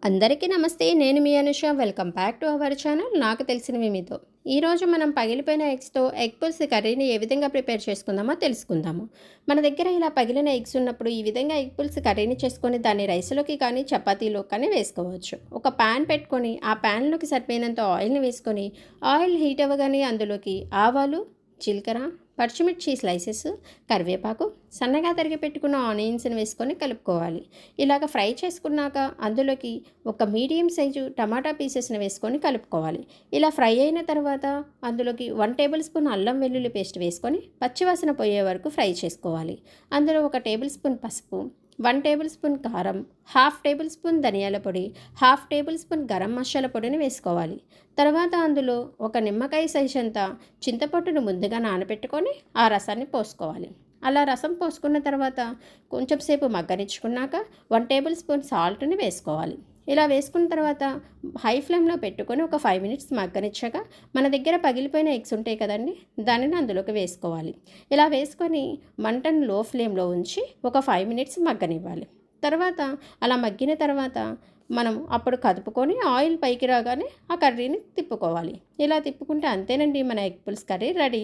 అందరికీ నమస్తే. నేను మీ Anusha. Welcome back to our channel నాకు తెలిసినవి మీతో. ఈరోజు మనం పగిలిపోయిన ఎగ్స్తో ఎగ్ పులుసు కర్రీని ఏ విధంగా ప్రిపేర్ చేసుకుందామో తెలుసుకుందాము. మన దగ్గర ఇలా పగిలిన ఎగ్స్ ఉన్నప్పుడు ఈ విధంగా ఎగ్ పులుసు కర్రీని చేసుకొని దాన్ని రైస్లోకి కానీ చపాతీలో కానీ వేసుకోవచ్చు. ఒక ప్యాన్ పెట్టుకొని ఆ ప్యాన్లోకి సరిపోయినంత ఆయిల్ని వేసుకొని ఆయిల్ హీట్ అవ్వగానే అందులోకి ఆవాలు, జీలకర్ర, పచ్చిమిర్చి స్లైసెస్, కరివేపాకు, సన్నగా తరిగి పెట్టుకున్న ఆనియన్స్ని వేసుకొని కలుపుకోవాలి. ఇలాగ ఫ్రై చేసుకున్నాక అందులోకి ఒక మీడియం సైజు టమాటా పీసెస్ని వేసుకొని కలుపుకోవాలి. ఇలా ఫ్రై అయిన తర్వాత అందులోకి 1 టేబుల్ స్పూన్ అల్లం వెల్లుల్లి పేస్ట్ వేసుకొని పచ్చివాసన పోయే వరకు ఫ్రై చేసుకోవాలి. అందులో 1 టేబుల్ స్పూన్ పసుపు, 1 టేబుల్ స్పూన్ కారం, 1/2 టేబుల్ స్పూన్ ధనియాల పొడి, 1/2 టేబుల్ స్పూన్ గరం మసాలా పొడిని వేసుకోవాలి. తర్వాత అందులో ఒక నిమ్మకాయ సైజ్ అంతా చింతపండును ముందుగా నానబెట్టుకొని ఆ రసాన్ని పోసుకోవాలి. అలా రసం పోసుకున్న తర్వాత కొంచెం సేపు మగ్గనిచ్చుకున్నాక 1 టేబుల్ స్పూన్ సాల్ట్ని వేసుకోవాలి. ఇలా వేసుకున్న తర్వాత హై ఫ్లేమ్లో పెట్టుకొని ఒక 5 మినిట్స్ మగ్గనిచ్చాక మన దగ్గర పగిలిపోయిన ఎగ్స్ ఉంటాయి కదండి, దానిని అందులోకి వేసుకోవాలి. ఇలా వేసుకొని మంటను లో ఫ్లేమ్లో ఉంచి ఒక 5 మినిట్స్ మగ్గనివ్వాలి. తర్వాత అలా మగ్గిన తర్వాత మనం అప్పుడు కదుపుకొని ఆయిల్ పైకి రాగానే ఆ కర్రీని తిప్పుకోవాలి. ఇలా తిప్పుకుంటే అంతేనండి, మన ఎగ్ పులుసు కర్రీ రెడీ.